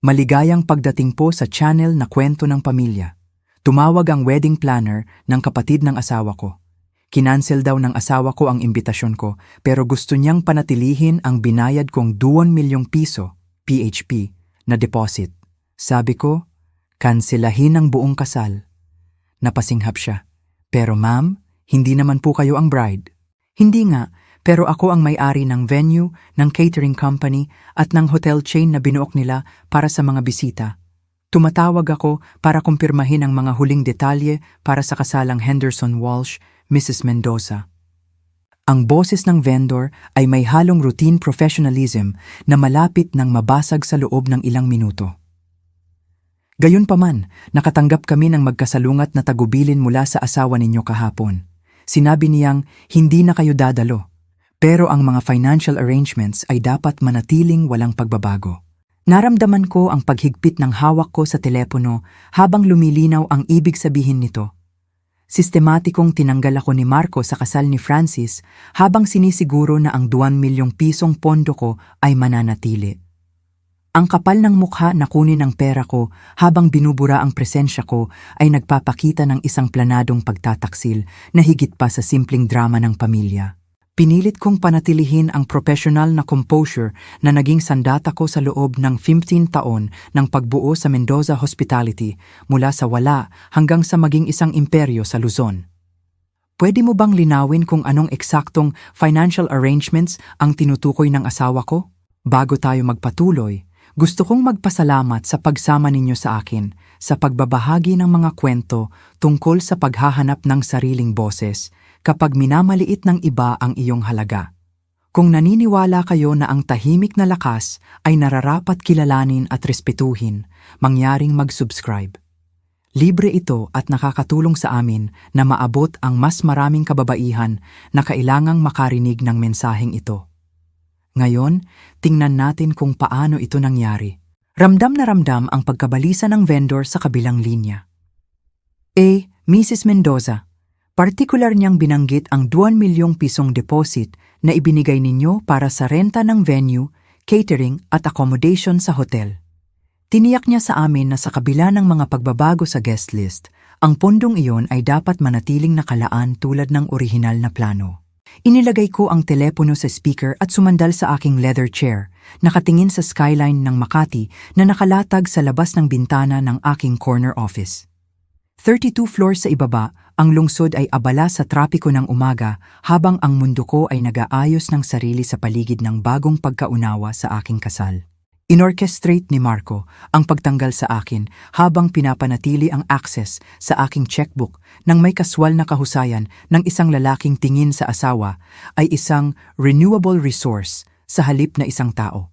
Maligayang pagdating po sa channel na Kwento ng Pamilya. Tumawag ang wedding planner ng kapatid ng asawa ko. Kinansel daw ng asawa ko ang imbitasyon ko pero gusto niyang panatilihin ang binayad kong 2 milyong piso, PHP, na deposit. Sabi ko, kanselahin ang buong kasal. Napasinghap siya. Pero ma'am, hindi naman po kayo ang bride. Hindi nga, pero ako ang may-ari ng venue, ng catering company at ng hotel chain na binuok nila para sa mga bisita. Tumatawag ako para kumpirmahin ang mga huling detalye para sa kasalang Henderson Walsh, Mrs. Mendoza. Ang boses ng vendor ay may halong routine professionalism na malapit nang mabasag sa loob ng ilang minuto. Gayunpaman, nakatanggap kami ng magkasalungat na tagubilin mula sa asawa ninyo kahapon. Sinabi niyang hindi na kayo dadalo. Pero ang mga financial arrangements ay dapat manatiling walang pagbabago. Naramdaman ko ang paghigpit ng hawak ko sa telepono habang lumilinaw ang ibig sabihin nito. Sistematikong tinanggal ako ni Marco sa kasal ni Francis habang sinisiguro na ang 2 milyong pisong pondo ko ay mananatili. Ang kapal ng mukha na kunin ang pera ko habang binubura ang presensya ko ay nagpapakita ng isang planadong pagtataksil na higit pa sa simpleng drama ng pamilya. Pinilit kong panatilihin ang professional na composure na naging sandata ko sa loob ng 15 taon ng pagbuo sa Mendoza Hospitality mula sa wala hanggang sa maging isang imperyo sa Luzon. Pwede mo bang linawin kung anong eksaktong financial arrangements ang tinutukoy ng asawa ko? Bago tayo magpatuloy, gusto kong magpasalamat sa pagsama ninyo sa akin sa pagbabahagi ng mga kwento tungkol sa paghahanap ng sariling boses kapag minamaliit ng iba ang iyong halaga. Kung naniniwala kayo na ang tahimik na lakas ay nararapat kilalanin at respetuhin, mangyaring mag-subscribe. Libre ito at nakakatulong sa amin na maabot ang mas maraming kababaihan na kailangang makarinig ng mensaheng ito. Ngayon, tingnan natin kung paano ito nangyari. Ramdam na ramdam ang pagkabalisa ng vendor sa kabilang linya. Mrs. Mendoza, partikular niyang binanggit ang 2 milyong pisong deposit na ibinigay ninyo para sa renta ng venue, catering at accommodation sa hotel. Tiniyak niya sa amin na sa kabila ng mga pagbabago sa guest list, ang pondong iyon ay dapat manatiling nakalaan tulad ng orihinal na plano. Inilagay ko ang telepono sa speaker at sumandal sa aking leather chair, nakatingin sa skyline ng Makati na nakalatag sa labas ng bintana ng aking corner office. 32 floors sa ibaba, ang lungsod ay abala sa trapiko ng umaga habang ang mundo ko ay nag-aayos ng sarili sa paligid ng bagong pagkaunawa sa aking kasal. Inorchestrate ni Marco ang pagtanggal sa akin habang pinapanatili ang access sa aking checkbook nang may kaswal na kahusayan ng isang lalaking tingin sa asawa ay isang renewable resource sa halip na isang tao.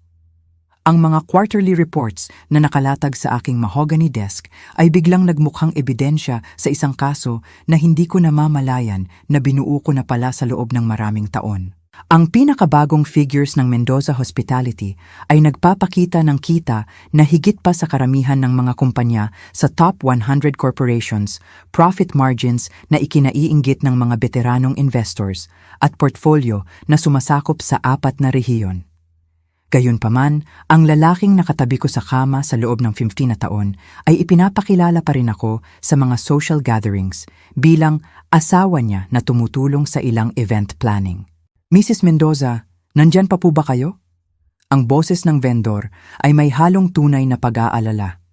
Ang mga quarterly reports na nakalatag sa aking mahogany desk ay biglang nagmukhang ebidensya sa isang kaso na hindi ko namamalayan na binuo ko na pala sa loob ng maraming taon. Ang pinakabagong figures ng Mendoza Hospitality ay nagpapakita ng kita na higit pa sa karamihan ng mga kumpanya sa top 100 corporations, profit margins na ikinaiinggit ng mga veteranong investors at portfolio na sumasakop sa 4 na rehiyon. Gayunpaman, ang lalaking nakatabi ko sa kama sa loob ng 15 na taon ay ipinapakilala pa rin ako sa mga social gatherings bilang asawa niya na tumutulong sa ilang event planning. Mrs. Mendoza, nandyan pa po ba kayo? Ang boses ng vendor ay may halong tunay na pag-aalala.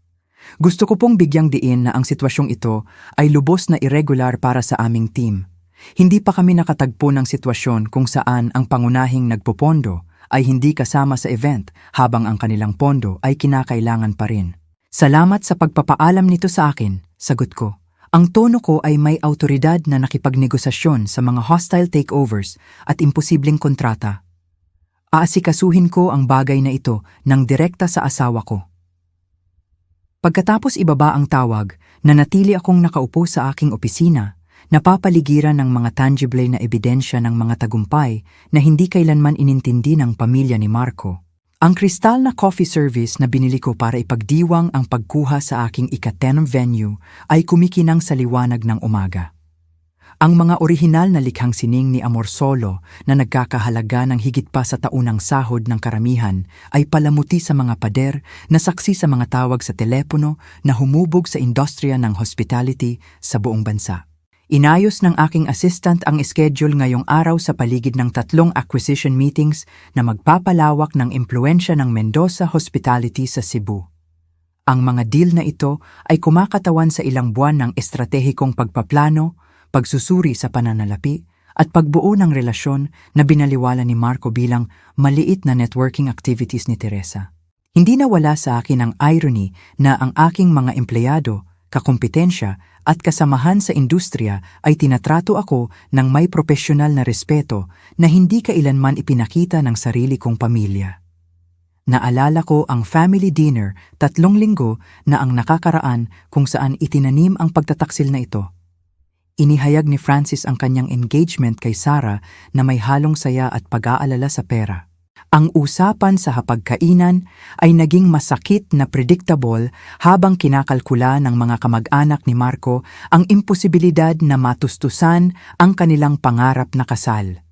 Gusto ko pong bigyang diin na ang sitwasyong ito ay lubos na irregular para sa aming team. Hindi pa kami nakatagpo ng sitwasyon kung saan ang pangunahing nagpopondo ay hindi kasama sa event habang ang kanilang pondo ay kinakailangan pa rin. Salamat sa pagpapaalam nito sa akin, sagot ko. Ang tono ko ay may autoridad na nakipagnegosasyon sa mga hostile takeovers at imposibleng kontrata. Aasikasuhin ko ang bagay na ito ng direkta sa asawa ko. Pagkatapos ibaba ang tawag, nanatili akong nakaupo sa aking opisina, napapaligiran ng mga tangible na ebidensya ng mga tagumpay na hindi kailanman inintindi ng pamilya ni Marco. Ang kristal na coffee service na binili ko para ipagdiwang ang pagkuha sa aking ika-10 venue ay kumikinang sa liwanag ng umaga. Ang mga orihinal na likhang sining ni Amor Solo na nagkakahalaga ng higit pa sa taunang sahod ng karamihan ay palamuti sa mga pader na saksi sa mga tawag sa telepono na humubog sa industriya ng hospitality sa buong bansa. Inayos ng aking assistant ang schedule ngayong araw sa paligid ng 3 acquisition meetings na magpapalawak ng impluensya ng Mendoza Hospitality sa Cebu. Ang mga deal na ito ay kumakatawan sa ilang buwan ng estratehikong pagpaplano, pagsusuri sa pananalapi, at pagbuo ng relasyon na binaliwala ni Marco bilang maliit na networking activities ni Teresa. Hindi nawala sa akin ang irony na ang aking mga empleyado, kakumpetensya at kasamahan sa industriya ay tinatrato ako ng may propesyonal na respeto na hindi kailanman ipinakita ng sarili kong pamilya. Naalala ko ang family dinner 3 linggo na ang nakakaraan kung saan itinanim ang pagtataksil na ito. Inihayag ni Francis ang kanyang engagement kay Sarah na may halong saya at pag-aalala sa pera. Ang usapan sa hapagkainan ay naging masakit na predictable habang kinakalkula ng mga kamag-anak ni Marco ang imposibilidad na matustusan ang kanilang pangarap na kasal.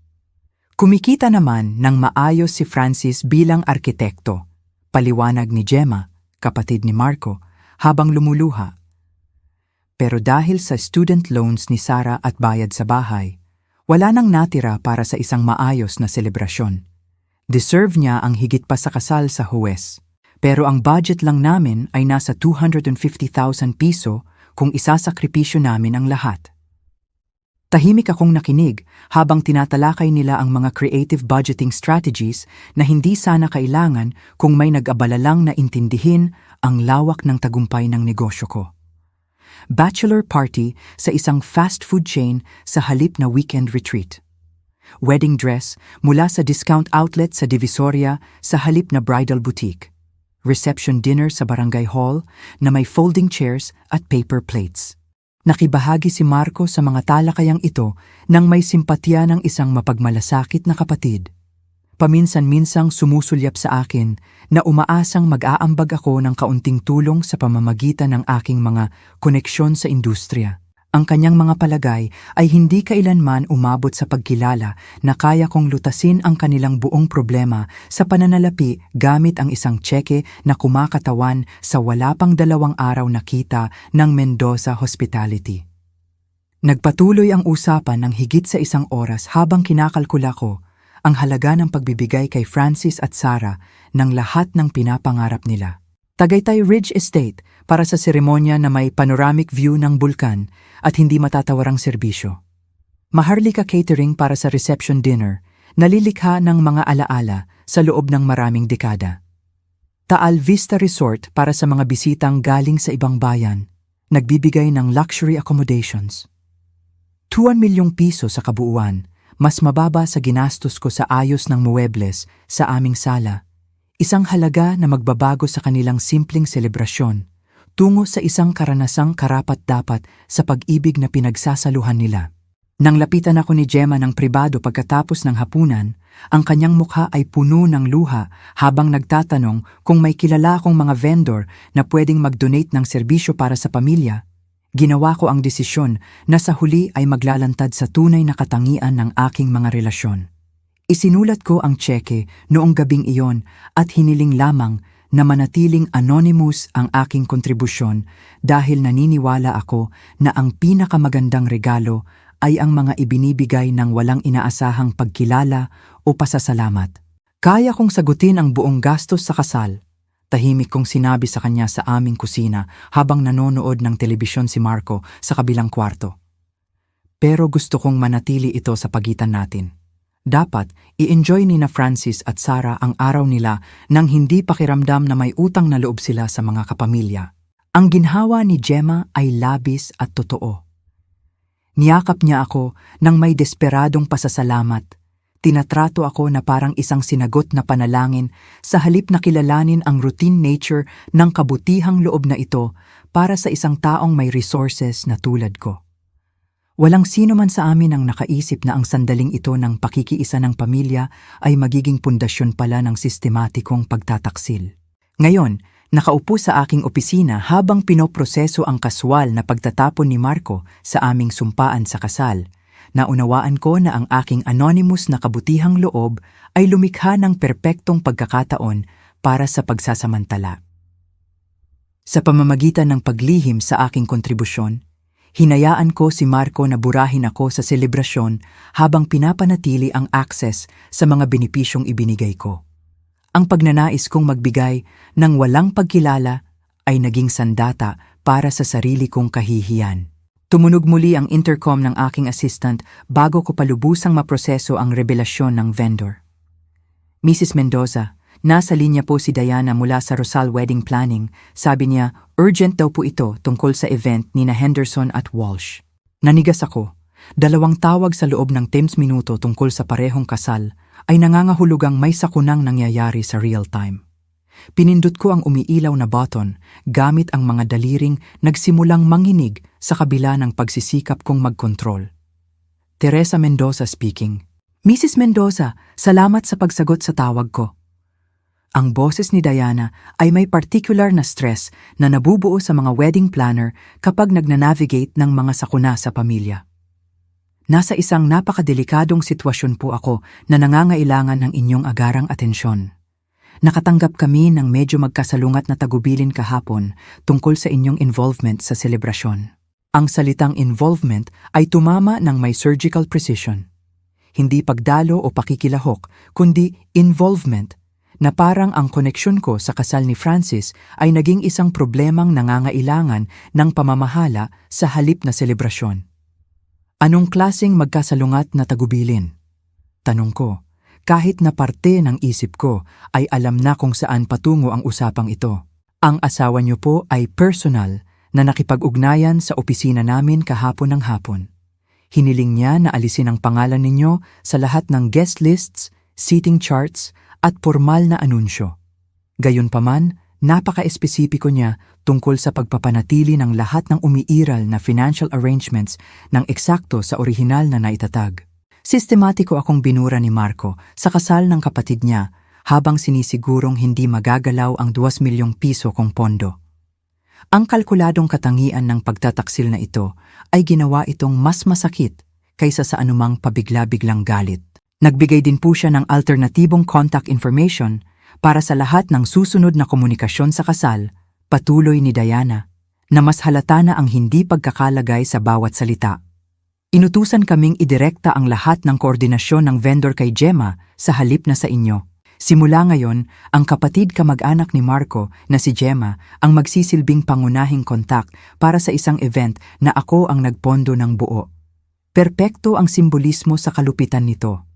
Kumikita naman ng maayos si Francis bilang arkitekto, paliwanag ni Gemma, kapatid ni Marco, habang lumuluha. Pero dahil sa student loans ni Sarah at bayad sa bahay, wala nang natira para sa isang maayos na selebrasyon. Deserve niya ang higit pa sa kasal sa Huwes. Pero ang budget lang namin ay nasa 250,000 piso kung isasakripisyo namin ang lahat. Tahimik akong nakinig habang tinatalakay nila ang mga creative budgeting strategies na hindi sana kailangan kung may nag-abala lang na intindihin ang lawak ng tagumpay ng negosyo ko. Bachelor party sa isang fast food chain sa halip na weekend retreat. Wedding dress mula sa discount outlet sa Divisoria sa halip na bridal boutique. Reception dinner sa barangay hall na may folding chairs at paper plates. Nakibahagi si Marco sa mga talakayang ito nang may simpatya ng isang mapagmalasakit na kapatid. Paminsan-minsang sumusulyap sa akin na umaasang mag-aambag ako ng kaunting tulong sa pamamagitan ng aking mga koneksyon sa industriya. Ang kanyang mga palagay ay hindi kailanman umabot sa pagkilala na kaya kong lutasin ang kanilang buong problema sa pananalapi gamit ang isang tseke na kumakatawan sa wala pang 2 araw na kita ng Mendoza Hospitality. Nagpatuloy ang usapan ng higit sa 1 oras habang kinakalkula ko ang halaga ng pagbibigay kay Francis at Sarah ng lahat ng pinapangarap nila. Tagaytay Ridge Estate para sa seremonya na may panoramic view ng bulkan at hindi matatawarang serbisyo. Maharlika Catering para sa reception dinner, nalilikha ng mga alaala sa loob ng maraming dekada. Taal Vista Resort para sa mga bisitang galing sa ibang bayan, nagbibigay ng luxury accommodations. 2 milyong piso sa kabuuan, mas mababa sa ginastos ko sa ayos ng muebles sa aming sala. Isang halaga na magbabago sa kanilang simpleng selebrasyon, tungo sa isang karanasang karapat-dapat sa pag-ibig na pinagsasaluhan nila. Nang lapitan ako ni Gemma ng pribado pagkatapos ng hapunan, ang kanyang mukha ay puno ng luha habang nagtatanong kung may kilala akong mga vendor na pwedeng mag-donate ng serbisyo para sa pamilya. Ginawa ko ang desisyon na sa huli ay maglalantad sa tunay na katangian ng aking mga relasyon. Isinulat ko ang tseke noong gabing iyon at hiniling lamang na manatiling anonymous ang aking kontribusyon dahil naniniwala ako na ang pinakamagandang regalo ay ang mga ibinibigay ng walang inaasahang pagkilala o pasasalamat. Kaya kong sagutin ang buong gastos sa kasal. Tahimik kong sinabi sa kanya sa aming kusina habang nanonood ng telebisyon si Marco sa kabilang kwarto. Pero gusto kong manatili ito sa pagitan natin. Dapat i-enjoy ni na Francis at Sarah ang araw nila nang hindi pakiramdam na may utang na loob sila sa mga kapamilya. Ang ginhawa ni Gemma ay labis at totoo. Niyakap niya ako nang may desperadong pasasalamat. Tinatrato ako na parang isang sinagot na panalangin sa halip na kilalanin ang routine nature ng kabutihang loob na ito para sa isang taong may resources na tulad ko. Walang sino man sa amin ang nakaisip na ang sandaling ito ng pakikiisa ng pamilya ay magiging pundasyon pala ng sistematikong pagtataksil. Ngayon, Nakaupo sa aking opisina habang pinoproseso ang kaswal na pagtatapon ni Marco sa aming sumpaan sa kasal. Naunawaan ko na ang aking anonymous na kabutihang loob ay lumikha ng perpektong pagkakataon para sa pagsasamantala. Sa pamamagitan ng paglihim sa aking kontribusyon, hinayaan ko si Marco na burahin ako sa selebrasyon habang pinapanatili ang access sa mga benepisyong ibinigay ko. Ang pagnanais kong magbigay ng walang pagkilala ay naging sandata para sa sarili kong kahihiyan. Tumunog muli ang intercom ng aking assistant bago ko palubusang maproseso ang revelasyon ng vendor. Mrs. Mendoza, nasa linya po si Diana mula sa Rosal Wedding Planning. Sabi niya, urgent daw po ito tungkol sa event ni na Henderson at Walsh. Nanigas ako. 2 tawag sa loob ng 10 minuto tungkol sa parehong kasal ay nangangahulugang may sakunang nangyayari sa real time. Pinindot ko ang umiilaw na button gamit ang mga daliring nagsimulang manginig sa kabila ng pagsisikap kong magkontrol. Teresa Mendoza speaking. Mrs. Mendoza, salamat sa pagsagot sa tawag ko. Ang boses ni Diana ay may particular na stress na nabubuo sa mga wedding planner kapag nagnanavigate ng mga sakuna sa pamilya. Nasa isang napakadelikadong sitwasyon po ako na nangangailangan ng inyong agarang atensyon. Nakatanggap kami ng medyo magkasalungat na tagubilin kahapon tungkol sa inyong involvement sa selebrasyon. Ang salitang involvement ay tumama ng may surgical precision. Hindi pagdalo o pakikilahok, kundi involvement na parang ang koneksyon ko sa kasal ni Francis ay naging isang problemang nangangailangan ng pamamahala sa halip na selebrasyon. Anong klaseng magkasalungat na tagubilin? Tanong ko, kahit na parte ng isip ko ay alam na kung saan patungo ang usapang ito. Ang asawa niyo po ay personal na nakipag-ugnayan sa opisina namin kahapon ng hapon. Hiniling niya na alisin ang pangalan ninyo sa lahat ng guest lists, seating charts at formal na anunsyo. Gayunpaman, napaka-espesipiko niya tungkol sa pagpapanatili ng lahat ng umiiral na financial arrangements ng eksakto sa orihinal na naitatag. Sistematiko akong binura ni Marco sa kasal ng kapatid niya habang sinisigurong hindi magagalaw ang 2 milyong piso kong pondo. Ang kalkuladong katangian ng pagtataksil na ito ay ginawa itong mas masakit kaysa sa anumang pabigla-biglang galit. Nagbigay din po siya ng alternatibong contact information para sa lahat ng susunod na komunikasyon sa kasal, patuloy ni Diana, na mas halata na ang hindi pagkakalagay sa bawat salita. Inutusan kaming idirekta ang lahat ng koordinasyon ng vendor kay Gemma sa halip na sa inyo. Simula ngayon, ang kapatid kamag-anak ni Marco na si Gemma ang magsisilbing pangunahing kontak para sa isang event na ako ang nagpondo ng buo. Perpekto ang simbolismo sa kalupitan nito.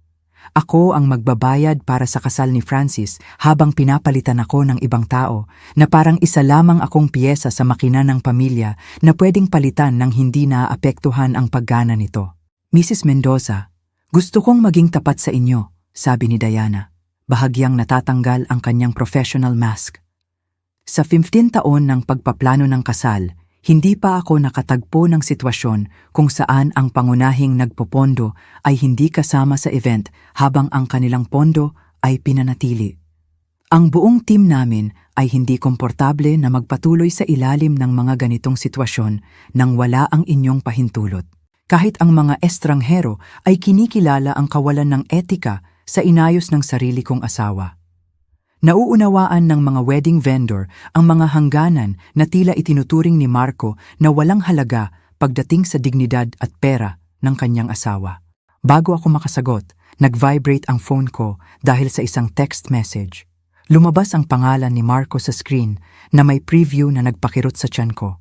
Ako ang magbabayad para sa kasal ni Francis habang pinapalitan ako ng ibang tao na parang isa lamang akong piyesa sa makina ng pamilya na pwedeng palitan ng hindi naaapektuhan ang paggana nito. Mrs. Mendoza, gusto kong maging tapat sa inyo, sabi ni Diana. Bahagyang natatanggal ang kanyang professional mask. Sa 15 taon ng pagpaplano ng kasal, hindi pa ako nakatagpo ng sitwasyon kung saan ang pangunahing nagpopondo ay hindi kasama sa event habang ang kanilang pondo ay pinanatili. Ang buong team namin ay hindi komportable na magpatuloy sa ilalim ng mga ganitong sitwasyon nang wala ang inyong pahintulot. Kahit ang mga estranghero ay kinikilala ang kawalan ng etika sa inayos ng sarili kong asawa. Nauunawaan ng mga wedding vendor ang mga hangganan na tila itinuturing ni Marco na walang halaga pagdating sa dignidad at pera ng kanyang asawa. Bago ako makasagot, nag-vibrate ang phone ko dahil sa isang text message. Lumabas ang pangalan ni Marco sa screen na may preview na nagpakirot sa tiyan ko.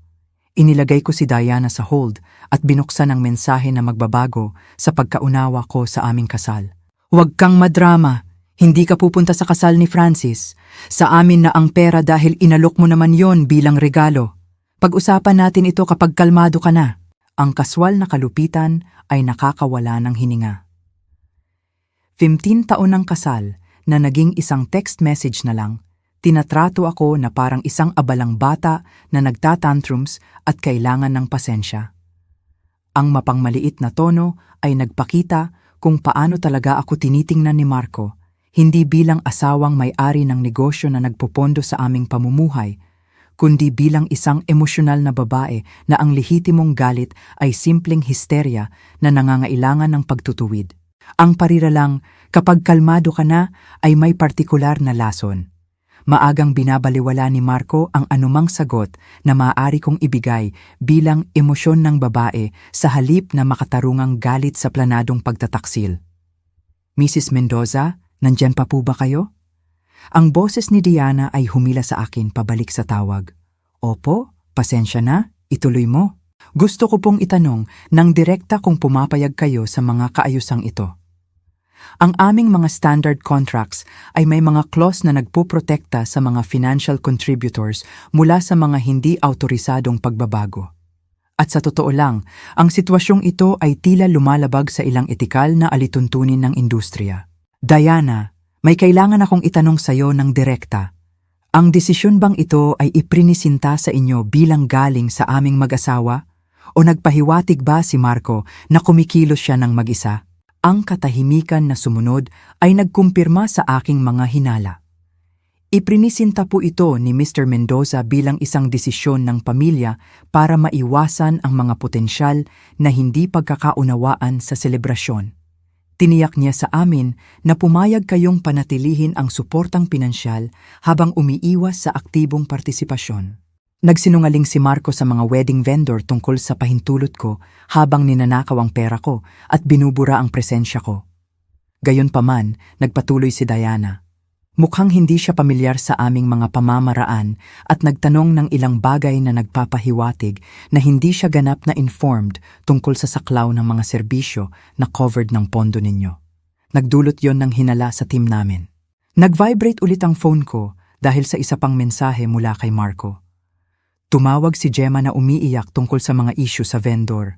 Inilagay ko si Diana sa hold at binuksan ang mensahe na magbabago sa pagkaunawa ko sa aming kasal. Huwag kang madrama. Hindi ka pupunta sa kasal ni Francis. Sa amin na ang pera dahil inalok mo naman yon bilang regalo. Pag-usapan natin ito kapag kalmado ka na. Ang kaswal na kalupitan ay nakakawala ng hininga. 15 taon ng kasal na naging isang text message na lang, tinatrato ako na parang isang abalang bata na nagtatantrums at kailangan ng pasensya. Ang mapangmaliit na tono ay nagpakita kung paano talaga ako tinitingnan ni Marco. hindi bilang asawang may-ari ng negosyo na nagpopondo sa aming pamumuhay, kundi bilang isang emosyonal na babae na ang lehitimong galit ay simpleng histerya na nangangailangan ng pagtutuwid. Ang parira lang, kapag kalmado ka na, ay may partikular na lason. Maagang binabaliwala ni Marco ang anumang sagot na maaari kong ibigay bilang emosyon ng babae sa halip na makatarungang galit sa planadong pagtataksil. Mrs. Mendoza, nandyan pa po ba kayo? Ang boses ni Diana ay humila sa akin pabalik sa tawag. Opo, pasensya na, ituloy mo. Gusto ko pong itanong ng direkta kung pumapayag kayo sa mga kaayusang ito. Ang aming mga standard contracts ay may mga clause na nagpoprotekta sa mga financial contributors mula sa mga hindi autorisadong pagbabago. At sa totoo lang, ang sitwasyong ito ay tila lumalabag sa ilang etikal na alituntunin ng industriya. Diana, may kailangan akong itanong sa iyo ng direkta. Ang desisyon bang ito ay iprinisinta sa inyo bilang galing sa aming mag-asawa? O nagpahiwatig ba si Marco na kumikilos siya ng mag-isa? Ang katahimikan na sumunod ay nagkumpirma sa aking mga hinala. Iprinisinta po ito ni Mr. Mendoza bilang isang desisyon ng pamilya para maiwasan ang mga potensyal na hindi pagkakaunawaan sa selebrasyon. Tiniyak niya sa amin na pumayag kayong panatilihin ang suportang pinansyal habang umiiwas sa aktibong partisipasyon. Nagsinungaling si Marco sa mga wedding vendor tungkol sa pahintulot ko habang ninanakaw ang pera ko at binubura ang presensya ko. Gayunpaman, nagpatuloy si Diana. Mukhang hindi siya pamilyar sa aming mga pamamaraan at nagtanong ng ilang bagay na nagpapahiwatig na hindi siya ganap na informed tungkol sa saklaw ng mga serbisyo na covered ng pondo ninyo. Nagdulot yon ng hinala sa team namin. Nag-vibrate ulit ang phone ko dahil sa isa pang mensahe mula kay Marco. Tumawag si Gemma na umiiyak tungkol sa mga issue sa vendor.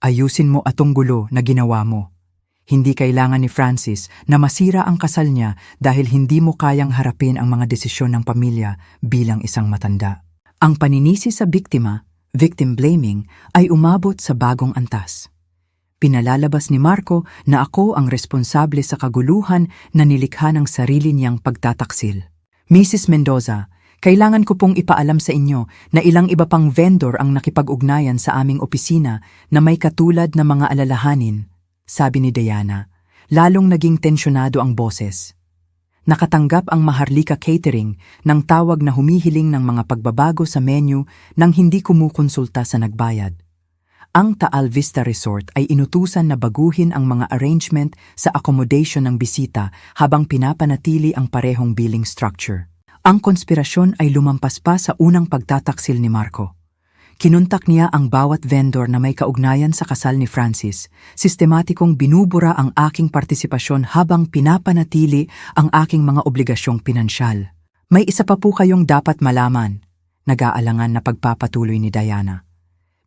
Ayusin mo atong gulo na ginawa mo. Hindi kailangan ni Francis na masira ang kasal niya dahil hindi mo kayang harapin ang mga desisyon ng pamilya bilang isang matanda. Ang paninisi sa biktima, victim blaming, ay umabot sa bagong antas. Pinalalabas ni Marco na ako ang responsable sa kaguluhan na nilikha ng sarili niyang pagtataksil. Mrs. Mendoza, kailangan ko pong ipaalam sa inyo na ilang iba pang vendor ang nakipag-ugnayan sa aming opisina na may katulad na mga alalahanin, sabi ni Diana. Lalong naging tensyonado ang boses. Nakatanggap ang Maharlika Catering ng tawag na humihiling ng mga pagbabago sa menu nang hindi kumukonsulta sa nagbayad. Ang Taal Vista Resort ay inutusan na baguhin ang mga arrangement sa accommodation ng bisita habang pinapanatili ang parehong billing structure. Ang konspirasyon ay lumampas pa sa unang pagtataksil ni Marco. Kinuntak niya ang bawat vendor na may kaugnayan sa kasal ni Francis. Sistematikong binubura ang aking partisipasyon habang pinapanatili ang aking mga obligasyong pinansyal. May isa pa po kayong dapat malaman, nag-aalangan na pagpapatuloy ni Diana.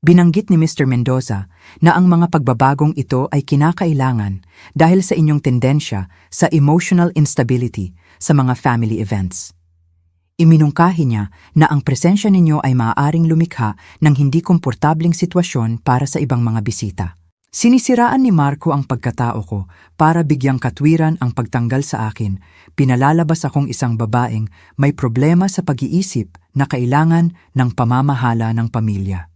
Binanggit ni Mr. Mendoza na ang mga pagbabagong ito ay kinakailangan dahil sa inyong tendensya sa emotional instability sa mga family events. Iminungkahi niya na ang presensya ninyo ay maaaring lumikha ng hindi komportabling sitwasyon para sa ibang mga bisita. Sinisiraan ni Marco ang pagkatao ko para bigyang katwiran ang pagtanggal sa akin. Pinalalabas akong isang babaeng may problema sa pag-iisip na kailangan ng pamamahala ng pamilya.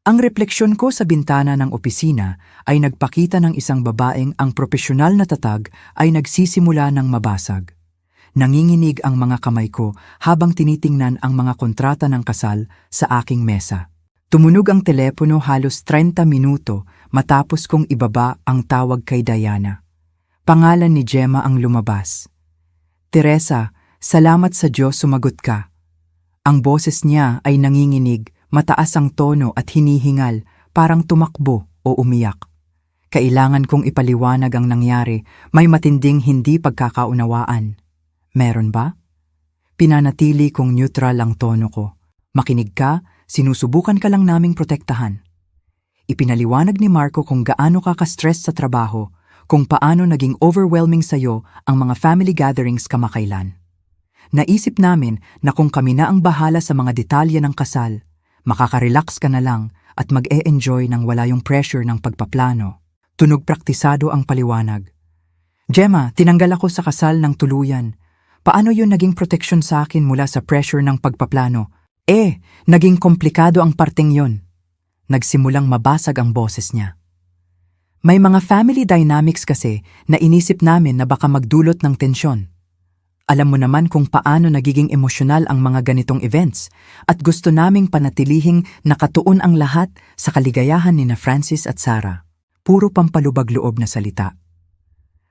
Ang refleksyon ko sa bintana ng opisina ay nagpakita ng isang babaeng ang propesyonal na tatag ay nagsisimula ng mabasag. Nanginginig ang mga kamay ko habang tinitingnan ang mga kontrata ng kasal sa aking mesa. Tumunog ang telepono halos 30 minuto matapos kong ibaba ang tawag kay Diana. Pangalan ni Gemma ang lumabas. Teresa, salamat sa Diyos sumagot ka. Ang boses niya ay nanginginig, mataas ang tono at hinihingal, parang tumakbo o umiyak. Kailangan kong ipaliwanag ang nangyari, may matinding hindi pagkakaunawaan. Meron ba? Pinanatili kong neutral ang tono ko. Makinig ka, sinusubukan ka lang naming protektahan. Ipinaliwanag ni Marco kung gaano ka ka-stress sa trabaho, kung paano naging overwhelming sa'yo ang mga family gatherings kamakailan. Naisip namin na kung kami na ang bahala sa mga detalye ng kasal, makaka-relax ka na lang at mag-e-enjoy nang wala yung pressure ng pagpaplano. Tunog praktisado ang paliwanag. Gemma, tinanggal ako sa kasal ng tuluyan. Paano yun naging proteksyon sa akin mula sa pressure ng pagpaplano? Naging komplikado ang parteng yon. Nagsimulang mabasag ang boses niya. May mga family dynamics kasi na inisip namin na baka magdulot ng tensyon. Alam mo naman kung paano nagiging emosyonal ang mga ganitong events at gusto naming panatilihing nakatuon ang lahat sa kaligayahan ni na Francis at Sarah. Puro pampalubag-loob na salita.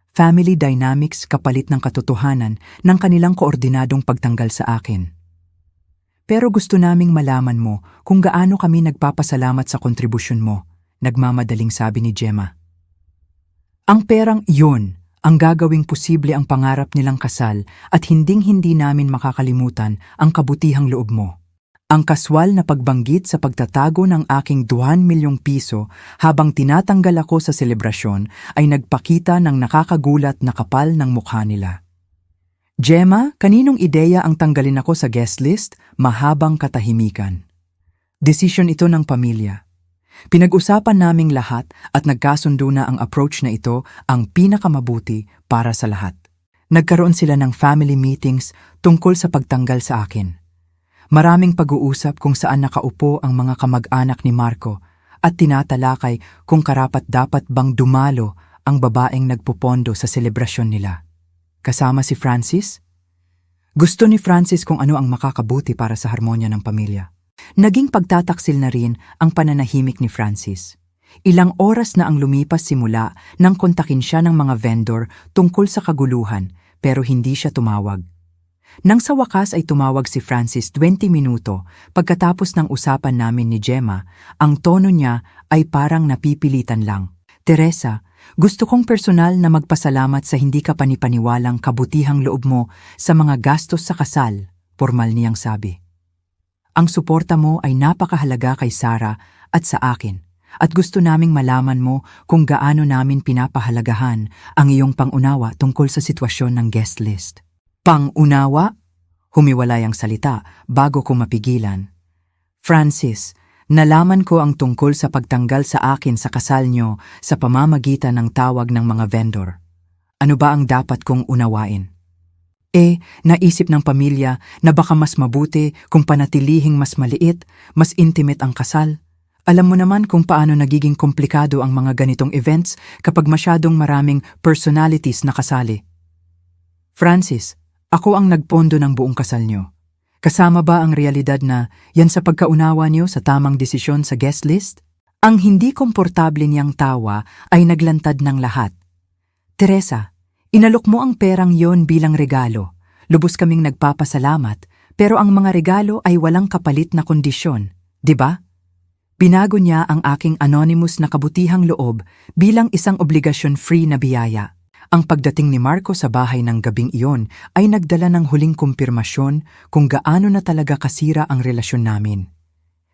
Family dynamics kapalit ng katotohanan ng kanilang koordinadong pagtanggal sa akin. Pero gusto naming malaman mo kung gaano kami nagpapasalamat sa kontribusyon mo, nagmamadaling sabi ni Gemma. Ang perang iyon ang gagawing posible ang pangarap nilang kasal at hinding-hindi namin makakalimutan ang kabutihang loob mo. Ang kaswal na pagbanggit sa pagtatago ng aking 2 milyong piso habang tinatanggal ako sa selebrasyon ay nagpakita ng nakakagulat na kapal ng mukha nila. Gemma, kaninong ideya ang tanggalin ako sa guest list? Mahabang katahimikan. Desisyon ito ng pamilya. Pinag-usapan naming lahat at nagkasundo na ang approach na ito ang pinakamabuti para sa lahat. Nagkaroon sila ng family meetings tungkol sa pagtanggal sa akin. Maraming pag-uusap kung saan nakaupo ang mga kamag-anak ni Marco at tinatalakay kung karapat-dapat bang dumalo ang babaeng nagpupondo sa selebrasyon nila. Kasama si Francis? Gusto ni Francis kung ano ang makakabuti para sa harmonya ng pamilya. Naging pagtataksil na rin ang pananahimik ni Francis. Ilang oras na ang lumipas simula nang kontakin siya ng mga vendor tungkol sa kaguluhan pero hindi siya tumawag. Nang sa wakas ay tumawag si Francis 20 minuto pagkatapos ng usapan namin ni Gemma, ang tono niya ay parang napipilitan lang. Teresa, gusto kong personal na magpasalamat sa hindi ka panipaniwalang kabutihang loob mo sa mga gastos sa kasal, formal niyang sabi. Ang suporta mo ay napakahalaga kay Sarah at sa akin at gusto naming malaman mo kung gaano namin pinapahalagahan ang iyong pangunawa tungkol sa sitwasyon ng guest list. Pangunawa? Humiwalay ang salita bago ko mapigilan. Francis, nalaman ko ang tungkol sa pagtanggal sa akin sa kasal nyo sa pamamagitan ng tawag ng mga vendor. Ano ba ang dapat kong unawain? Naisip ng pamilya na baka mas mabuti kung panatilihing mas maliit, mas intimate ang kasal. Alam mo naman kung paano nagiging komplikado ang mga ganitong events kapag masyadong maraming personalities na kasali. Francis, ako ang nagpondo ng buong kasal nyo. Kasama ba ang realidad na yan sa pagkaunawa nyo sa tamang desisyon sa guest list? Ang hindi komportable niyang tawa ay naglantad ng lahat. Teresa, inalok mo ang perang yon bilang regalo. Lubos kaming nagpapasalamat, pero ang mga regalo ay walang kapalit na kondisyon, di ba? Binago niya ang aking anonymous na kabutihang loob bilang isang obligasyon-free na biyaya. Ang pagdating ni Marco sa bahay ng gabing iyon ay nagdala ng huling kumpirmasyon kung gaano na talaga kasira ang relasyon namin.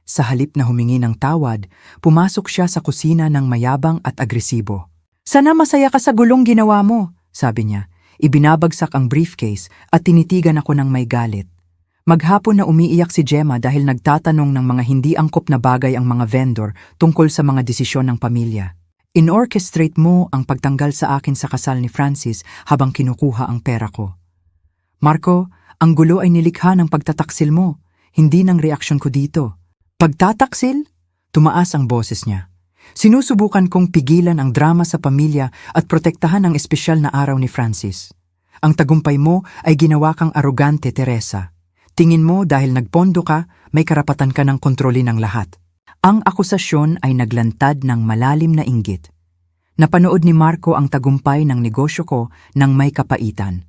Sa halip na humingi ng tawad, pumasok siya sa kusina ng mayabang at agresibo. Sana masaya ka sa gulong ginawa mo, sabi niya. Ibinabagsak ang briefcase at tinitigan ako ng may galit. Maghapon na umiiyak si Gemma dahil nagtatanong ng mga hindi angkop na bagay ang mga vendor tungkol sa mga desisyon ng pamilya. In-orchestrate mo ang pagtanggal sa akin sa kasal ni Francis habang kinukuha ang pera ko. Marco, ang gulo ay nilikha ng pagtataksil mo, hindi ng reaksyon ko dito. Pagtataksil? Tumaas ang boses niya. Sinusubukan kong pigilan ang drama sa pamilya at protektahan ang espesyal na araw ni Francis. Ang tagumpay mo ay ginawa kang arogante, Teresa. Tingin mo dahil nagpondo ka, may karapatan ka ng kontrolin ang lahat. Ang akusasyon ay naglantad ng malalim na inggit. Napanood ni Marco ang tagumpay ng negosyo ko ng may kapaitan.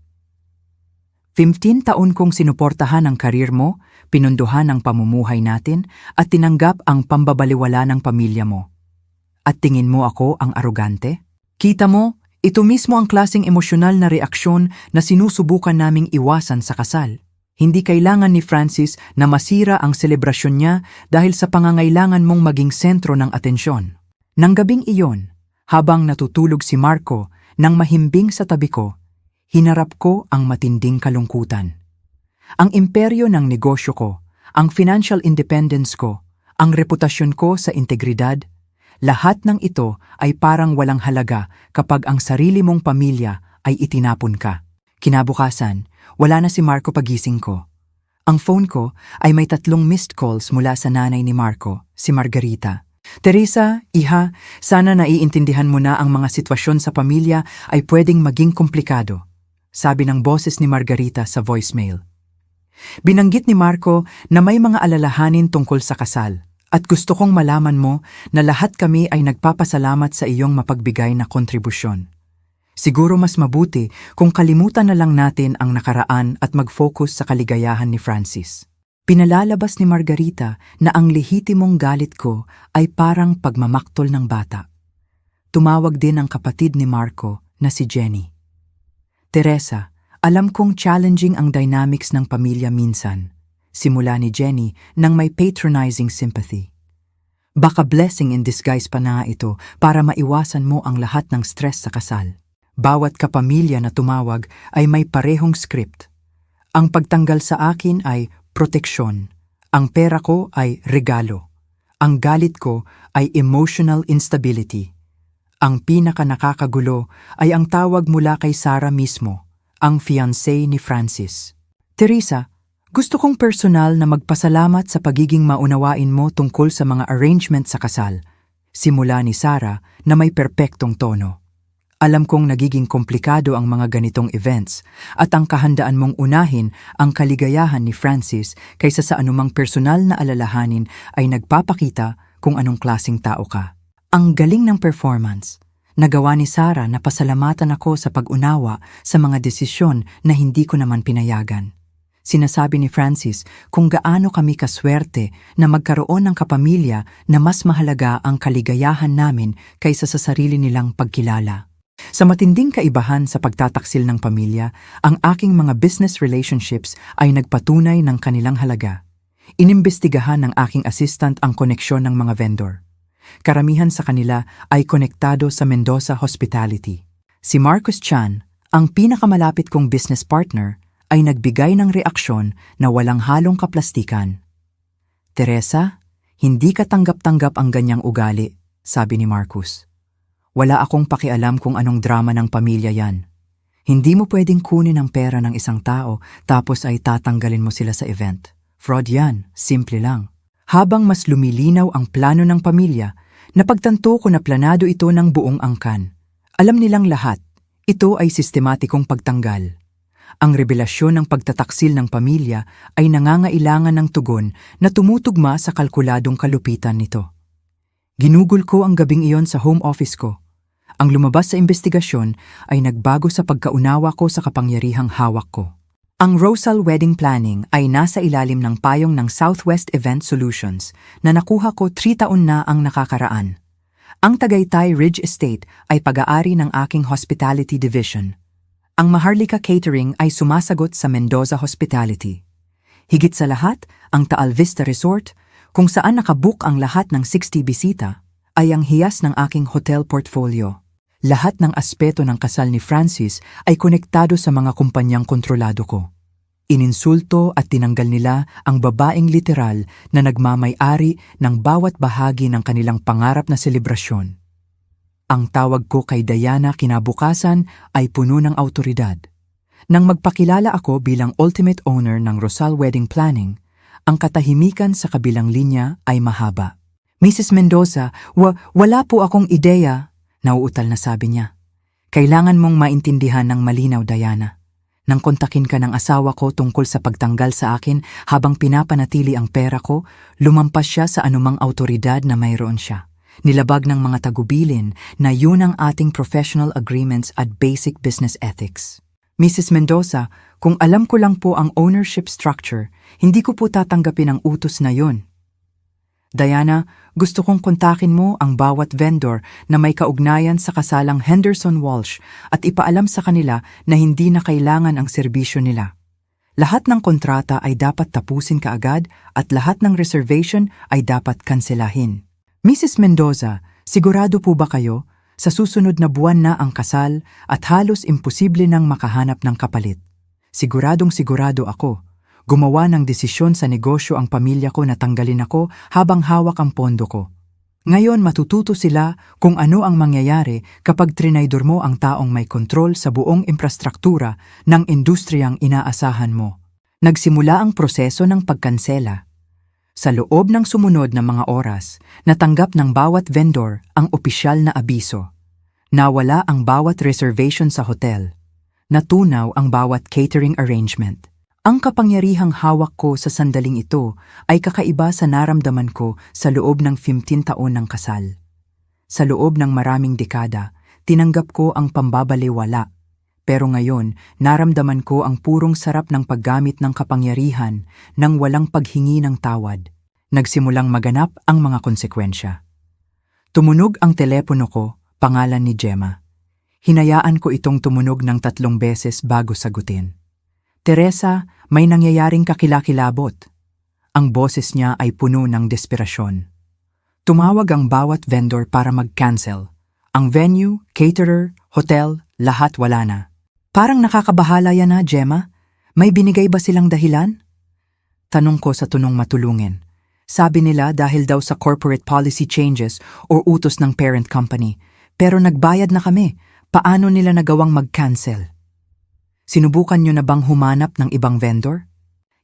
15 taon kong sinuportahan ang karir mo, pinunduhan ang pamumuhay natin, at tinanggap ang pambabaliwala ng pamilya mo. At tingin mo ako ang arogante? Kita mo, ito mismo ang klaseng emosyonal na reaksyon na sinusubukan naming iwasan sa kasal. Hindi kailangan ni Francis na masira ang selebrasyon niya dahil sa pangangailangan mong maging sentro ng atensyon. Nang gabing iyon, habang natutulog si Marco nang mahimbing sa tabi ko, hinarap ko ang matinding kalungkutan. Ang imperyo ng negosyo ko, ang financial independence ko, ang reputasyon ko sa integridad, lahat ng ito ay parang walang halaga kapag ang sarili mong pamilya ay itinapon ka. Kinabukasan, wala na si Marco pagising ko. Ang phone ko ay may 3 missed calls mula sa nanay ni Marco, si Margarita. Teresa, iha, sana naiintindihan mo na ang mga sitwasyon sa pamilya ay pwedeng maging komplikado, sabi ng boses ni Margarita sa voicemail. Binanggit ni Marco na may mga alalahanin tungkol sa kasal at gusto kong malaman mo na lahat kami ay nagpapasalamat sa iyong mapagbigay na kontribusyon. Siguro mas mabuti kung kalimutan na lang natin ang nakaraan at mag-focus sa kaligayahan ni Francis. Pinalalabas ni Margarita na ang lehitimong galit ko ay parang pagmamaktol ng bata. Tumawag din ang kapatid ni Marco na si Jenny. Teresa, alam kong challenging ang dynamics ng pamilya minsan, simula ni Jenny nang may patronizing sympathy. Baka blessing in disguise pa na ito para maiwasan mo ang lahat ng stress sa kasal. Bawat kapamilya na tumawag ay may parehong script. Ang pagtanggal sa akin ay proteksyon. Ang pera ko ay regalo. Ang galit ko ay emotional instability. Ang pinaka nakakagulo ay ang tawag mula kay Sarah mismo, ang fiancé ni Francis. Teresa, gusto kong personal na magpasalamat sa pagiging maunawain mo tungkol sa mga arrangement sa kasal, simula ni Sarah na may perpektong tono. Alam kong nagiging komplikado ang mga ganitong events at ang kahandaan mong unahin ang kaligayahan ni Francis kaysa sa anumang personal na alalahanin ay nagpapakita kung anong klaseng tao ka. Ang galing ng performance. Nagawa ni Sarah na pasalamatan ako sa pag-unawa sa mga desisyon na hindi ko naman pinayagan. Sinasabi ni Francis kung gaano kami kaswerte na magkaroon ng kapamilya na mas mahalaga ang kaligayahan namin kaysa sa sarili nilang pagkilala. Sa matinding kaibahan sa pagtataksil ng pamilya, ang aking mga business relationships ay nagpatunay ng kanilang halaga. Inimbestigahan ng aking assistant ang koneksyon ng mga vendor. Karamihan sa kanila ay konektado sa Mendoza Hospitality. Si Marcus Chan, ang pinakamalapit kong business partner, ay nagbigay ng reaksyon na walang halong kaplastikan. Teresa, hindi ka tanggap-tanggap ang ganyang ugali, sabi ni Marcus. Wala akong pakialam kung anong drama ng pamilya yan. Hindi mo pwedeng kunin ang pera ng isang tao tapos ay tatanggalin mo sila sa event. Fraud yan, simple lang. Habang mas lumilinaw ang plano ng pamilya, napagtanto ko na planado ito ng buong angkan. Alam nilang lahat, ito ay sistematikong pagtanggal. Ang revelasyon ng pagtataksil ng pamilya ay nangangailangan ng tugon na tumutugma sa kalkuladong kalupitan nito. Ginugol ko ang gabing iyon sa home office ko. Ang lumabas sa investigasyon ay nagbago sa pagkaunawa ko sa kapangyarihang hawak ko. Ang Rosal Wedding Planning ay nasa ilalim ng payong ng Southwest Event Solutions na nakuha ko 3 taon na ang nakakaraan. Ang Tagaytay Ridge Estate ay pag-aari ng aking hospitality division. Ang Maharlika Catering ay sumasagot sa Mendoza Hospitality. Higit sa lahat, ang Taal Vista Resort, kung saan nakabook ang lahat ng 60 bisita, ay ang hiyas ng aking hotel portfolio. Lahat ng aspeto ng kasal ni Francis ay konektado sa mga kumpanyang kontrolado ko. Ininsulto at tinanggal nila ang babaeng literal na nagmamay-ari ng bawat bahagi ng kanilang pangarap na selebrasyon. Ang tawag ko kay Diana kinabukasan ay puno ng awtoridad. Nang magpakilala ako bilang ultimate owner ng Rosal Wedding Planning, ang katahimikan sa kabilang linya ay mahaba. Mrs. Mendoza, wala po akong ideya, nauutal na sabi niya. Kailangan mong maintindihan ng malinaw, Diana. Nang kontakin ka ng asawa ko tungkol sa pagtanggal sa akin habang pinapanatili ang pera ko, lumampas siya sa anumang awtoridad na mayroon siya. Nilabag ng mga tagubilin na yun ang ating professional agreements at basic business ethics. Mrs. Mendoza, kung alam ko lang po ang ownership structure, hindi ko po tatanggapin ang utos na yun. Diana, gusto kong kontakin mo ang bawat vendor na may kaugnayan sa kasalang Henderson Walsh at ipaalam sa kanila na hindi na kailangan ang serbisyo nila. Lahat ng kontrata ay dapat tapusin kaagad at lahat ng reservation ay dapat kanselahin. Mrs. Mendoza, sigurado po ba kayo? Sa susunod na buwan na ang kasal at halos imposible nang makahanap ng kapalit. Siguradong sigurado ako. Gumawa ng desisyon sa negosyo ang pamilya ko na tanggalin ako habang hawak ang pondo ko. Ngayon matututo sila kung ano ang mangyayari kapag trinaydor mo ang taong may kontrol sa buong infrastruktura ng industriyang inaasahan mo. Nagsimula ang proseso ng pagkansela. Sa loob ng sumunod na mga oras, natanggap ng bawat vendor ang opisyal na abiso. Nawala ang bawat reservation sa hotel. Natunaw ang bawat catering arrangement. Ang kapangyarihang hawak ko sa sandaling ito ay kakaiba sa naramdaman ko sa loob ng 15 taon ng kasal. Sa loob ng maraming dekada, tinanggap ko ang pambabaliwala. Pero ngayon, naramdaman ko ang purong sarap ng paggamit ng kapangyarihan nang walang paghingi ng tawad. Nagsimulang maganap ang mga konsekwensya. Tumunog ang telepono ko, pangalan ni Gemma. Hinayaan ko itong tumunog ng 3 beses bago sagutin. Teresa, may nangyayaring kakilakilabot. Ang boses niya ay puno ng desperasyon. Tumawag ang bawat vendor para mag-cancel. Ang venue, caterer, hotel, lahat wala na. Parang nakakabahala yan na, Gemma. May binigay ba silang dahilan? Tanong ko sa tunong matulungin. Sabi nila dahil daw sa corporate policy changes o utos ng parent company. Pero nagbayad na kami. Paano nila nagawang mag-cancel? Sinubukan nyo na bang humanap ng ibang vendor?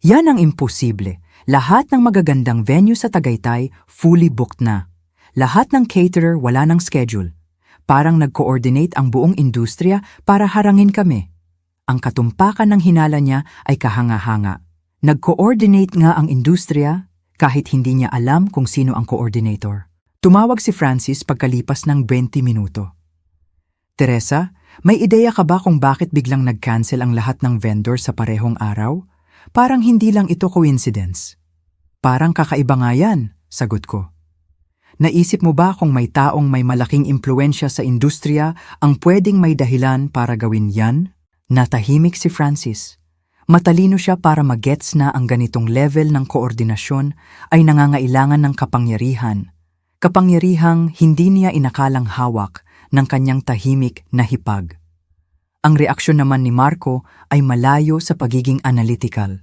Yan ang imposible. Lahat ng magagandang venue sa Tagaytay fully booked na. Lahat ng caterer wala ng schedule. Parang nag-coordinate ang buong industriya para harangin kami. Ang katumpakan ng hinala niya ay kahanga-hanga. Nag-coordinate nga ang industriya kahit hindi niya alam kung sino ang coordinator. Tumawag si Francis pagkalipas ng 20 minuto. Teresa, may ideya ka ba kung bakit biglang nag-cancel ang lahat ng vendor sa parehong araw? Parang hindi lang ito coincidence. Parang kakaiba nga yan, sagot ko. Naisip mo ba kung may taong may malaking impluensya sa industriya ang pwedeng may dahilan para gawin yan? Natahimik si Francis. Matalino siya para magets na ang ganitong level ng koordinasyon ay nangangailangan ng kapangyarihan. Kapangyarihang hindi niya inakalang hawak ng kanyang tahimik na hipag. Ang reaksyon naman ni Marco ay malayo sa pagiging analytical.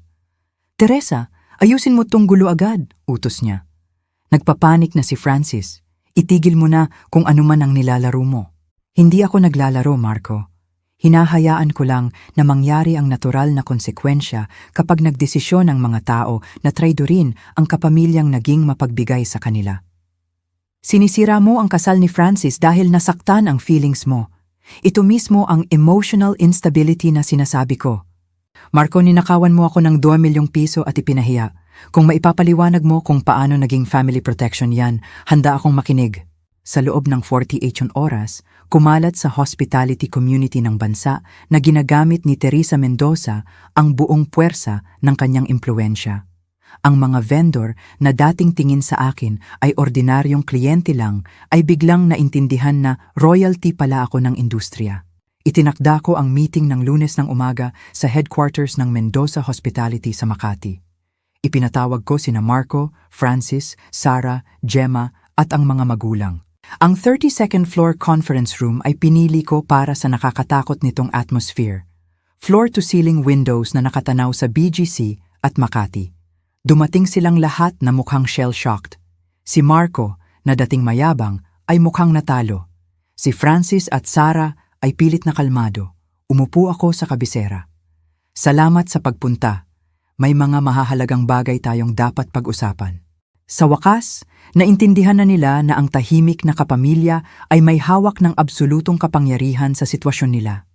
Teresa, ayusin mo tong gulo agad, utos niya. Nagpapanik na si Francis. Itigil mo na kung ano man ang nilalaro mo. Hindi ako naglalaro, Marco. Hinahayaan ko lang na mangyari ang natural na konsekwensya kapag nagdesisyon ang mga tao na traidorin ang kapamilyang naging mapagbigay sa kanila. Sinisira mo ang kasal ni Francis dahil nasaktan ang feelings mo. Ito mismo ang emotional instability na sinasabi ko. Marco, ninakawan mo ako ng 2 milyong piso at ipinahiya. Kung maipapaliwanag mo kung paano naging family protection yan, handa akong makinig. Sa loob ng 48 oras, kumalat sa hospitality community ng bansa na ginagamit ni Teresa Mendoza ang buong puwersa ng kanyang impluensya. Ang mga vendor na dating tingin sa akin ay ordinaryong kliyente lang ay biglang naintindihan na royalty pala ako ng industriya. Itinakda ko ang meeting ng Lunes ng umaga sa headquarters ng Mendoza Hospitality sa Makati. Ipinatawag ko sina Marco, Francis, Sarah, Gemma at ang mga magulang. Ang 32nd floor conference room ay pinili ko para sa nakakatakot nitong atmosphere. Floor-to-ceiling windows na nakatanaw sa BGC at Makati. Dumating silang lahat na mukhang shell-shocked. Si Marco, na dating mayabang, ay mukhang natalo. Si Francis at Sarah ay pilit na kalmado. Umupo ako sa kabisera. Salamat sa pagpunta. May mga mahahalagang bagay tayong dapat pag-usapan. Sa wakas, naintindihan na nila na ang tahimik na kapamilya ay may hawak ng absolutong kapangyarihan sa sitwasyon nila.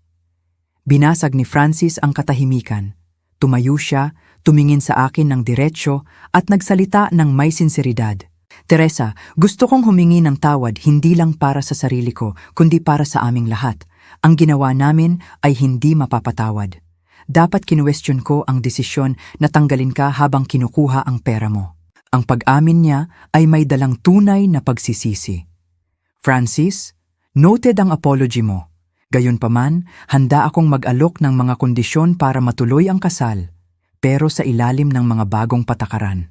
Binasag ni Francis ang katahimikan. Tumayo siya, tumingin sa akin ng diretsyo at nagsalita ng may sinseridad. Teresa, gusto kong humingi ng tawad hindi lang para sa sarili ko, kundi para sa aming lahat. Ang ginawa namin ay hindi mapapatawad. Dapat kinuwestiyon ko ang desisyon na tanggalin ka habang kinukuha ang pera mo. Ang pag-amin niya ay may dalang tunay na pagsisisi. Francis, noted ang apology mo. Gayunpaman, handa akong mag-alok ng mga kondisyon para matuloy ang kasal, pero sa ilalim ng mga bagong patakaran.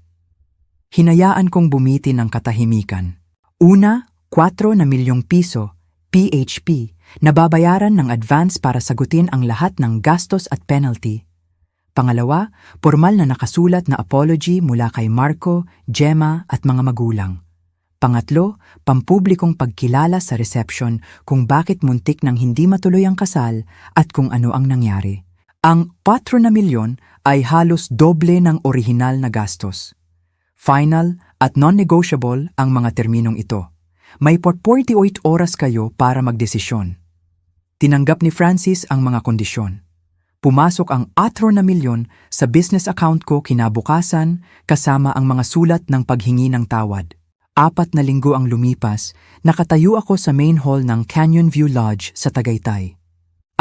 Hinayaan kong bumiti ng katahimikan. Una, 4 na milyong piso, PHP, na babayaran ng advance para sagutin ang lahat ng gastos at penalty. Pangalawa, formal na nakasulat na apology mula kay Marco, Gemma at mga magulang. Pangatlo, pampublikong pagkilala sa reception kung bakit muntik nang hindi matuloy ang kasal at kung ano ang nangyari. Ang 4 na milyon ay halos doble ng orihinal na gastos. Final at non-negotiable ang mga terminong ito. May 48 oras kayo para magdesisyon. Tinanggap ni Francis ang mga kondisyon. Pumasok ang 4 na milyon sa business account ko kinabukasan kasama ang mga sulat ng paghingi ng tawad. 4 na linggo ang lumipas, nakatayo ako sa main hall ng Canyon View Lodge sa Tagaytay.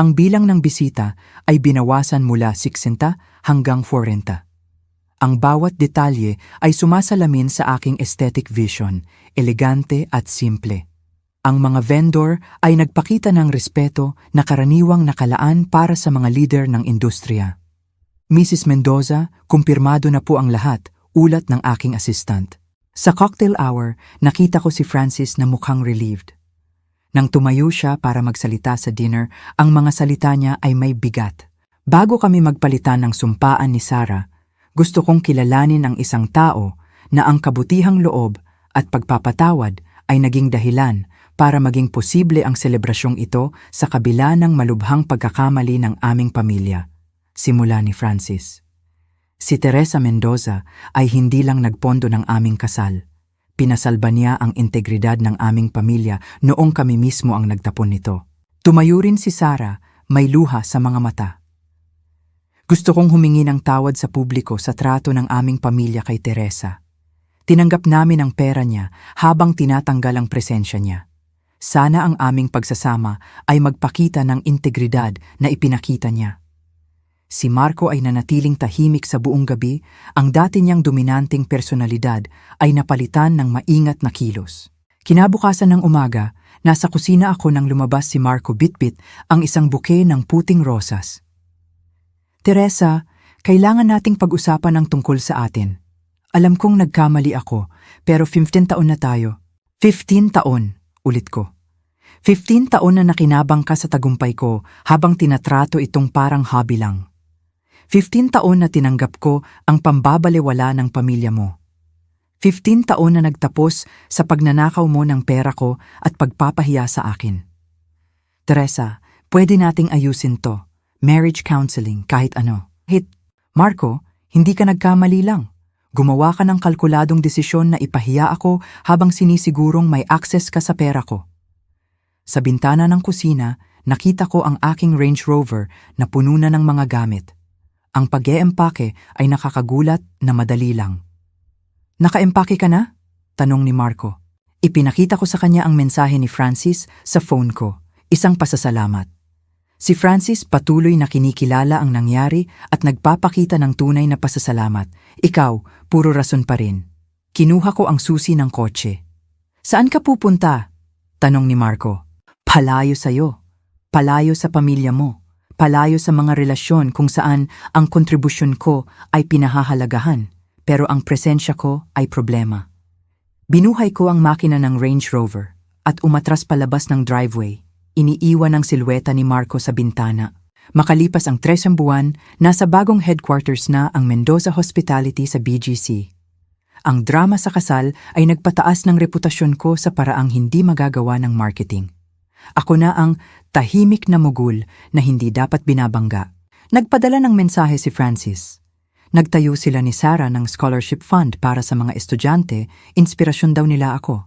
Ang bilang ng bisita ay binawasan mula 60 hanggang 40. Ang bawat detalye ay sumasalamin sa aking aesthetic vision, elegante at simple. Ang mga vendor ay nagpakita ng respeto na karaniwang nakalaan para sa mga leader ng industriya. Mrs. Mendoza, kumpirmado na po ang lahat, ulat ng aking assistant. Sa cocktail hour, nakita ko si Francis na mukhang relieved. Nang tumayo siya para magsalita sa dinner, ang mga salita niya ay may bigat. Bago kami magpalitan ng sumpaan ni Sarah, gusto kong kilalanin ang isang tao na ang kabutihang loob at pagpapatawad ay naging dahilan para maging posible ang selebrasyong ito sa kabila ng malubhang pagkakamali ng aming pamilya. Simula ni Francis. Si Teresa Mendoza ay hindi lang nagpondo ng aming kasal. Pinasalba niya ang integridad ng aming pamilya noong kami mismo ang nagtapon nito. Tumayo rin si Sarah, may luha sa mga mata. Gusto kong humingi ng tawad sa publiko sa trato ng aming pamilya kay Teresa. Tinanggap namin ang pera niya habang tinatanggal ang presensya niya. Sana ang aming pagsasama ay magpakita ng integridad na ipinakita niya. Si Marco ay nanatiling tahimik sa buong gabi, ang dati niyang dominanting personalidad ay napalitan ng maingat na kilos. Kinabukasan ng umaga, nasa kusina ako nang lumabas si Marco bitbit ang isang buke ng puting rosas. Teresa, kailangan nating pag-usapan ang tungkol sa atin. Alam kong nagkamali ako, pero 15 taon na tayo. 15 taon, ulit ko. 15 taon na nakinabang ka sa tagumpay ko habang tinatrato itong parang hobby lang. 15 taon na tinanggap ko ang pambabalewala ng pamilya mo. 15 taon na nagtapos sa pagnanakaw mo ng pera ko at pagpapahiya sa akin. Teresa, pwede nating ayusin to. Marriage counseling, kahit ano. Marco, hindi ka nagkamali lang. Gumawa ka ng kalkuladong desisyon na ipahiya ako habang sinisigurong may access ka sa pera ko. Sa bintana ng kusina, nakita ko ang aking Range Rover na puno na ng mga gamit. Ang pag-eempake ay nakakagulat na madali lang. Naka-empake ka na? Tanong ni Marco. Ipinakita ko sa kanya ang mensahe ni Francis sa phone ko, isang pasasalamat. Si Francis patuloy na kinikilala ang nangyari at nagpapakita ng tunay na pasasalamat. Ikaw, puro rason pa rin. Kinuha ko ang susi ng kotse. Saan ka pupunta? Tanong ni Marco. Palayo sa'yo. Palayo sa pamilya mo. Palayo sa mga relasyon kung saan ang kontribusyon ko ay pinahahalagahan, pero ang presensya ko ay problema. Binuhay ko ang makina ng Range Rover at umatras palabas ng driveway. Iniiwan ang silweta ni Marco sa bintana. Makalipas ang 3 buwan, nasa bagong headquarters na ang Mendoza Hospitality sa BGC. Ang drama sa kasal ay nagpataas ng reputasyon ko sa paraang hindi magagawa ng marketing. Ako na ang tahimik na mugul na hindi dapat binabangga. Nagpadala ng mensahe si Francis. Nagtayo sila ni Sarah ng scholarship fund para sa mga estudyante, inspirasyon daw nila ako.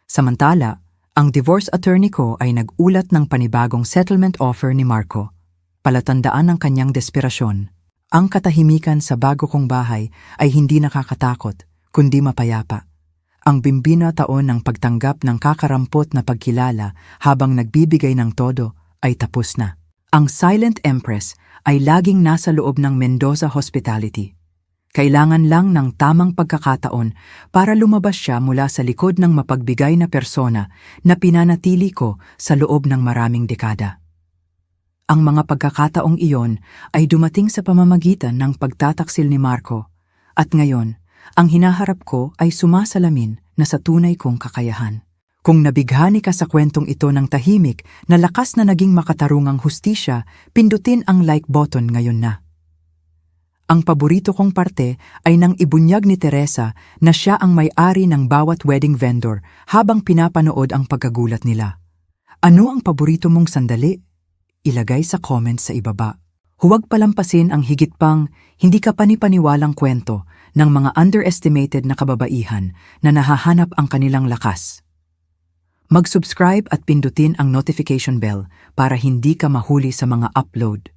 Samantala, ang divorce attorney ko ay nag-ulat ng panibagong settlement offer ni Marco. Palatandaan ng kanyang desperasyon. Ang katahimikan sa bago kong bahay ay hindi nakakatakot, kundi mapayapa. Ang bimbina taon ng pagtanggap ng kakarampot na pagkilala habang nagbibigay ng todo ay tapos na. Ang Silent Empress ay laging nasa loob ng Mendoza Hospitality. Kailangan lang ng tamang pagkakataon para lumabas siya mula sa likod ng mapagbigay na persona na pinanatili ko sa loob ng maraming dekada. Ang mga pagkakataong iyon ay dumating sa pamamagitan ng pagtataksil ni Marco at ngayon, ang hinaharap ko ay sumasalamin na sa tunay kong kakayahan. Kung nabighani ka sa kwentong ito ng tahimik na lakas na naging makatarungang hustisya, pindutin ang like button ngayon na. Ang paborito kong parte ay nang ibunyag ni Teresa na siya ang may-ari ng bawat wedding vendor habang pinapanood ang pagkagulat nila. Ano ang paborito mong sandali? Ilagay sa comments sa ibaba. Huwag palampasin ang higit pang hindi ka panipaniwalang kwento ng mga underestimated na kababaihan na nahahanap ang kanilang lakas. Mag-subscribe at pindutin ang notification bell para hindi ka mahuli sa mga upload.